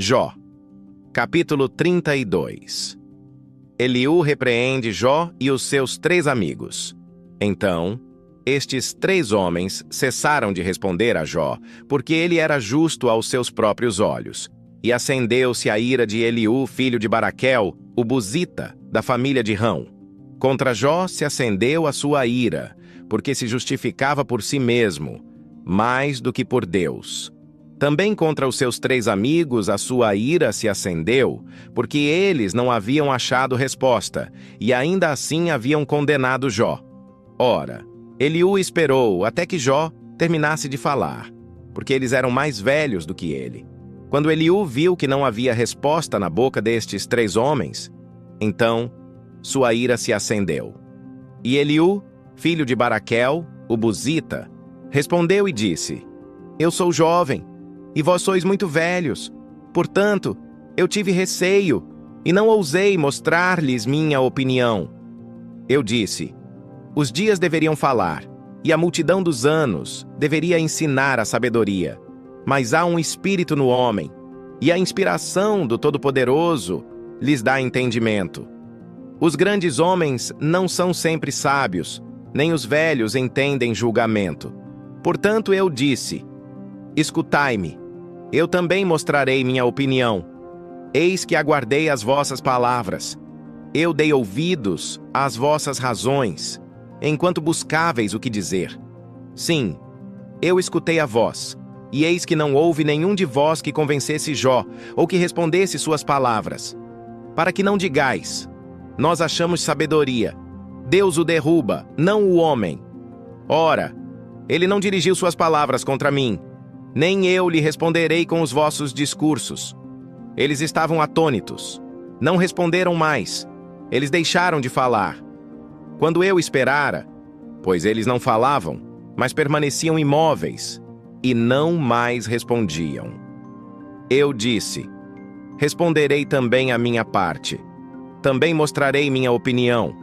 Jó, capítulo 32. Eliú repreende Jó e os seus 3 amigos. Então, estes 3 homens cessaram de responder a Jó, porque ele era justo aos seus próprios olhos. E acendeu-se a ira de Eliú, filho de Baraquel, o Buzita, da família de Rão. Contra Jó se acendeu a sua ira, porque se justificava por si mesmo, mais do que por Deus. Também contra os seus 3 amigos a sua ira se acendeu, porque eles não haviam achado resposta, e ainda assim haviam condenado Jó. Ora, Eliú esperou até que Jó terminasse de falar, porque eles eram mais velhos do que ele. Quando Eliú viu que não havia resposta na boca destes 3 homens, então sua ira se acendeu. E Eliú, filho de Baraquel, o Buzita, respondeu e disse: Eu sou jovem, e vós sois muito velhos. Portanto, eu tive receio, e não ousei mostrar-lhes minha opinião. Eu disse: Os dias deveriam falar, e a multidão dos anos deveria ensinar a sabedoria. Mas há um espírito no homem, e a inspiração do Todo-Poderoso lhes dá entendimento. Os grandes homens não são sempre sábios, nem os velhos entendem julgamento. Portanto, eu disse: Escutai-me, eu também mostrarei minha opinião. Eis que aguardei as vossas palavras. Eu dei ouvidos às vossas razões, enquanto buscáveis o que dizer. Sim, eu escutei a voz, e eis que não houve nenhum de vós que convencesse Jó, ou que respondesse suas palavras. Para que não digais: Nós achamos sabedoria. Deus o derruba, não o homem. Ora, ele não dirigiu suas palavras contra mim, nem eu lhe responderei com os vossos discursos. Eles estavam atônitos, não responderam mais, eles deixaram de falar. Quando eu esperara, pois eles não falavam, mas permaneciam imóveis, e não mais respondiam. Eu disse: Responderei também a minha parte, também mostrarei minha opinião,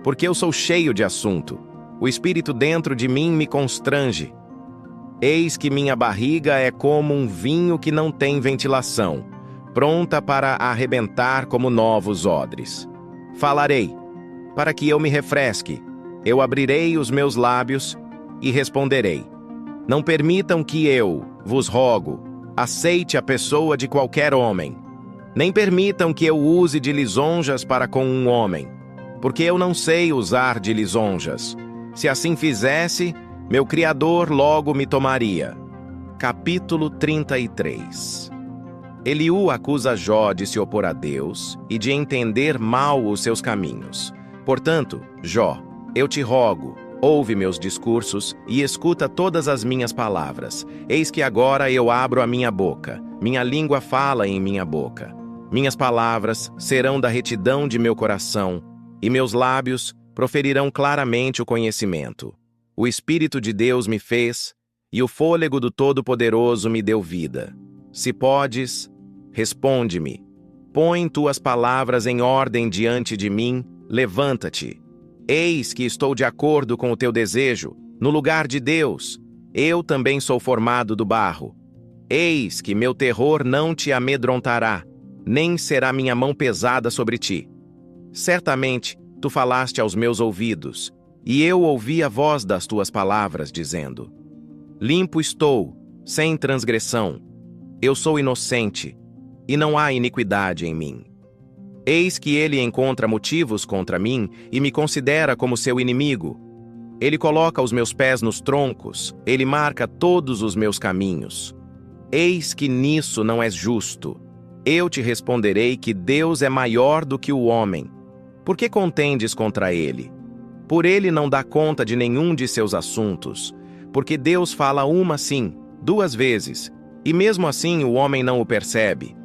porque eu sou cheio de assunto, o espírito dentro de mim me constrange. Eis que minha barriga é como um vinho que não tem ventilação, pronta para arrebentar como novos odres. Falarei, para que eu me refresque, eu abrirei os meus lábios e responderei. Não permitam que eu, vos rogo, aceite a pessoa de qualquer homem. Nem permitam que eu use de lisonjas para com um homem, porque eu não sei usar de lisonjas. Se assim fizesse, meu Criador logo me tomaria. Capítulo 33. Eliú acusa Jó de se opor a Deus e de entender mal os seus caminhos. Portanto, Jó, eu te rogo, ouve meus discursos e escuta todas as minhas palavras. Eis que agora eu abro a minha boca, minha língua fala em minha boca. Minhas palavras serão da retidão de meu coração, e meus lábios proferirão claramente o conhecimento. O Espírito de Deus me fez, e o fôlego do Todo-Poderoso me deu vida. Se podes, responde-me. Põe tuas palavras em ordem diante de mim, levanta-te. Eis que estou de acordo com o teu desejo, no lugar de Deus. Eu também sou formado do barro. Eis que meu terror não te amedrontará, nem será minha mão pesada sobre ti. Certamente, tu falaste aos meus ouvidos, e eu ouvi a voz das tuas palavras, dizendo: Limpo estou, sem transgressão. Eu sou inocente, e não há iniquidade em mim. Eis que ele encontra motivos contra mim e me considera como seu inimigo. Ele coloca os meus pés nos troncos, ele marca todos os meus caminhos. Eis que nisso não és justo. Eu te responderei que Deus é maior do que o homem. Por que contendes contra ele? Por ele não dá conta de nenhum de seus assuntos, porque Deus fala uma sim, 2 vezes, e mesmo assim o homem não o percebe.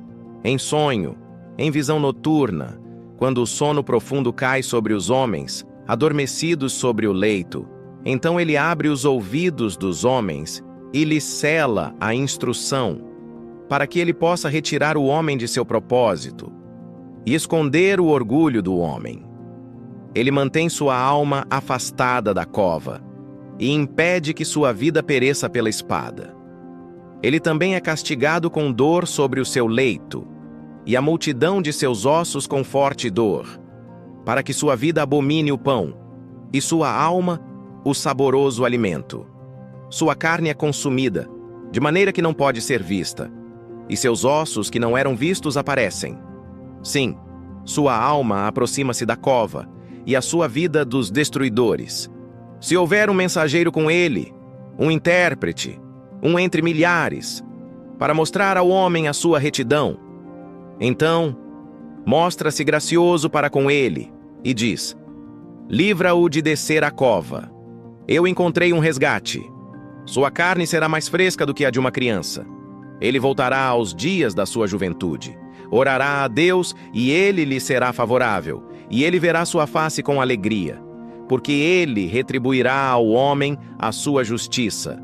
Em sonho, em visão noturna, quando o sono profundo cai sobre os homens, adormecidos sobre o leito, então ele abre os ouvidos dos homens e lhes cela a instrução, para que ele possa retirar o homem de seu propósito e esconder o orgulho do homem. Ele mantém sua alma afastada da cova e impede que sua vida pereça pela espada. ele também é castigado com dor sobre o seu leito, e a multidão de seus ossos com forte dor, para que sua vida abomine o pão, e sua alma o saboroso alimento. Sua carne é consumida, de maneira que não pode ser vista, e seus ossos que não eram vistos aparecem. Sim, sua alma aproxima-se da cova, e a sua vida dos destruidores. Se houver um mensageiro com ele, um intérprete, um entre milhares, para mostrar ao homem a sua retidão, então mostra-se gracioso para com ele, e diz: livra-o de descer à cova. Eu encontrei um resgate. Sua carne será mais fresca do que a de uma criança. Ele voltará aos dias da sua juventude. Orará a Deus e ele lhe será favorável, e ele verá sua face com alegria, porque ele retribuirá ao homem a sua justiça.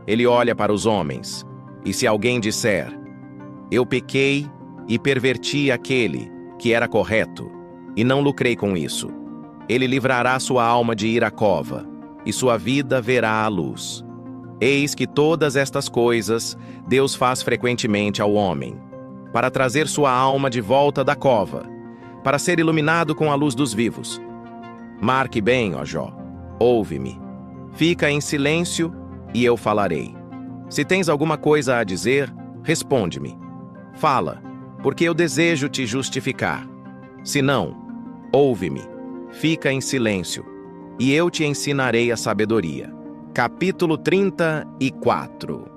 Ele olha para os homens, e se alguém disser: eu pequei e perverti aquele que era correto, e não lucrei com isso, ele livrará sua alma de ir à cova, e sua vida verá a luz. Eis que todas estas coisas Deus faz frequentemente ao homem, para trazer sua alma de volta da cova, para ser iluminado com a luz dos vivos. Marque bem, ó Jó, ouve-me. Fica em silêncio e eu falarei. Se tens alguma coisa a dizer, responde-me. Fala, porque eu desejo te justificar. Se não, ouve-me. Fica em silêncio e eu te ensinarei a sabedoria. Capítulo 34.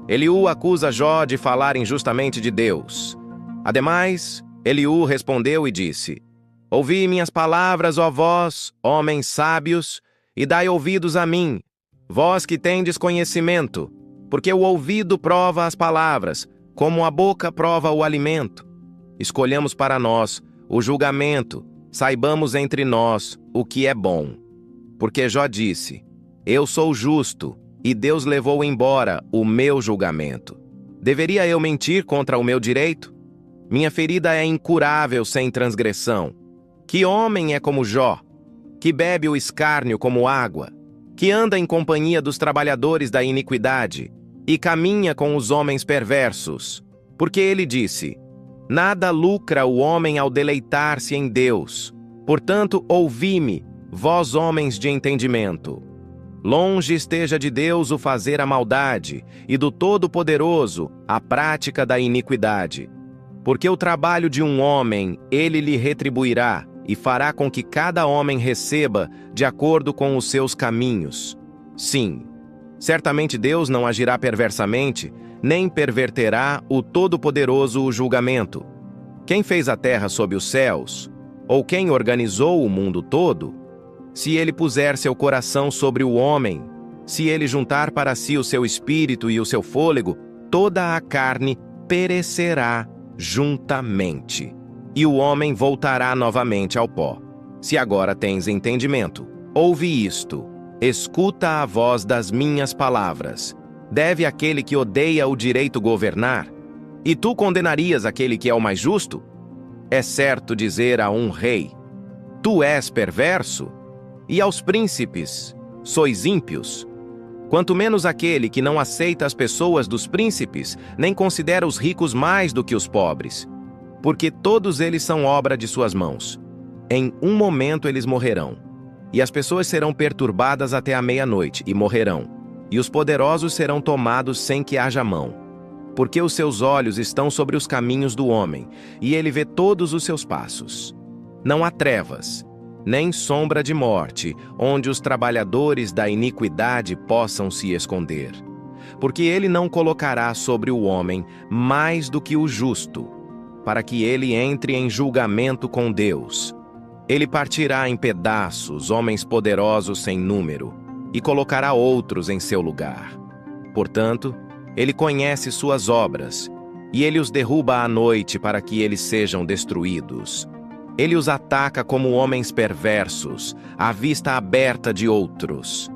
Eliú acusa Jó de falar injustamente de Deus. Ademais, Eliú respondeu e disse: ouvi minhas palavras, ó vós, homens sábios, e dai ouvidos a mim, vós que tendes conhecimento, porque o ouvido prova as palavras, como a boca prova o alimento. Escolhamos para nós o julgamento, saibamos entre nós o que é bom. Porque Jó disse: eu sou justo, e Deus levou embora o meu julgamento. Deveria eu mentir contra o meu direito? Minha ferida é incurável sem transgressão. Que homem é como Jó, que bebe o escárnio como água, que anda em companhia dos trabalhadores da iniquidade e caminha com os homens perversos? Porque ele disse: nada lucra o homem ao deleitar-se em Deus. Portanto, ouvi-me, vós homens de entendimento. Longe esteja de Deus o fazer a maldade, e do Todo-Poderoso a prática da iniquidade. Porque o trabalho de um homem ele lhe retribuirá, e fará com que cada homem receba de acordo com os seus caminhos. Sim, certamente Deus não agirá perversamente, nem perverterá o Todo-Poderoso o julgamento. Quem fez a terra sob os céus? Ou quem organizou o mundo todo? Se ele puser seu coração sobre o homem, se ele juntar para si o seu espírito e o seu fôlego, toda a carne perecerá juntamente, e o homem voltará novamente ao pó. Se agora tens entendimento, ouve isto, escuta a voz das minhas palavras. Deve aquele que odeia o direito governar? E tu condenarias aquele que é o mais justo? É certo dizer a um rei: tu és perverso? E aos príncipes: sois ímpios? Quanto menos aquele que não aceita as pessoas dos príncipes, nem considera os ricos mais do que os pobres. Porque todos eles são obra de suas mãos. Em um momento eles morrerão. E as pessoas serão perturbadas até a meia-noite, e morrerão. E os poderosos serão tomados sem que haja mão. Porque os seus olhos estão sobre os caminhos do homem, e ele vê todos os seus passos. Não há trevas, nem sombra de morte, onde os trabalhadores da iniquidade possam se esconder. Porque ele não colocará sobre o homem mais do que o justo, para que ele entre em julgamento com Deus. Ele partirá em pedaços homens poderosos sem número, e colocará outros em seu lugar. Portanto, ele conhece suas obras, e ele os derruba à noite para que eles sejam destruídos. Ele os ataca como homens perversos, à vista aberta de outros.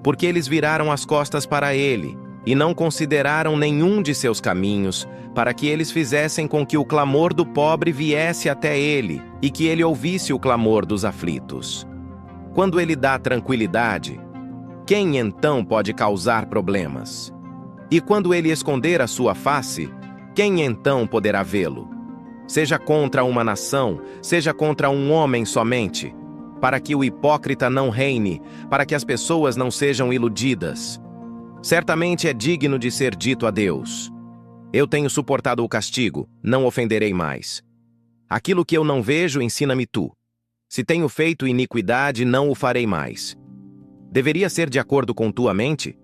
Porque eles viraram as costas para ele, e não consideraram nenhum de seus caminhos, para que eles fizessem com que o clamor do pobre viesse até ele, e que ele ouvisse o clamor dos aflitos. Quando ele dá tranquilidade, quem então pode causar problemas? E quando ele esconder a sua face, quem então poderá vê-lo? Seja contra uma nação, seja contra um homem somente, para que o hipócrita não reine, para que as pessoas não sejam iludidas. Certamente é digno de ser dito a Deus: eu tenho suportado o castigo, não ofenderei mais. Aquilo que eu não vejo, ensina-me tu. Se tenho feito iniquidade, não o farei mais. Deveria ser de acordo com tua mente?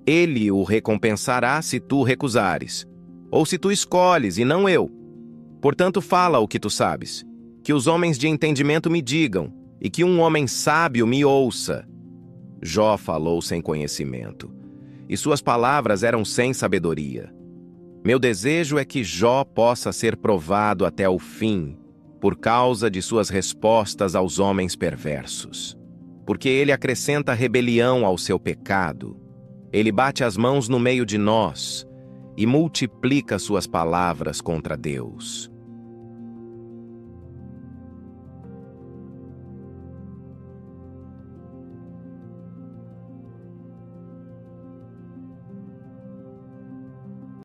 Ele o recompensará se tu recusares, ou se tu escolhes e não eu. Portanto, fala o que tu sabes, que os homens de entendimento me digam, e que um homem sábio me ouça. Jó falou sem conhecimento, e suas palavras eram sem sabedoria. Meu desejo é que Jó possa ser provado até o fim, por causa de suas respostas aos homens perversos. Porque ele acrescenta rebelião ao seu pecado. Ele bate as mãos no meio de nós e multiplica suas palavras contra Deus.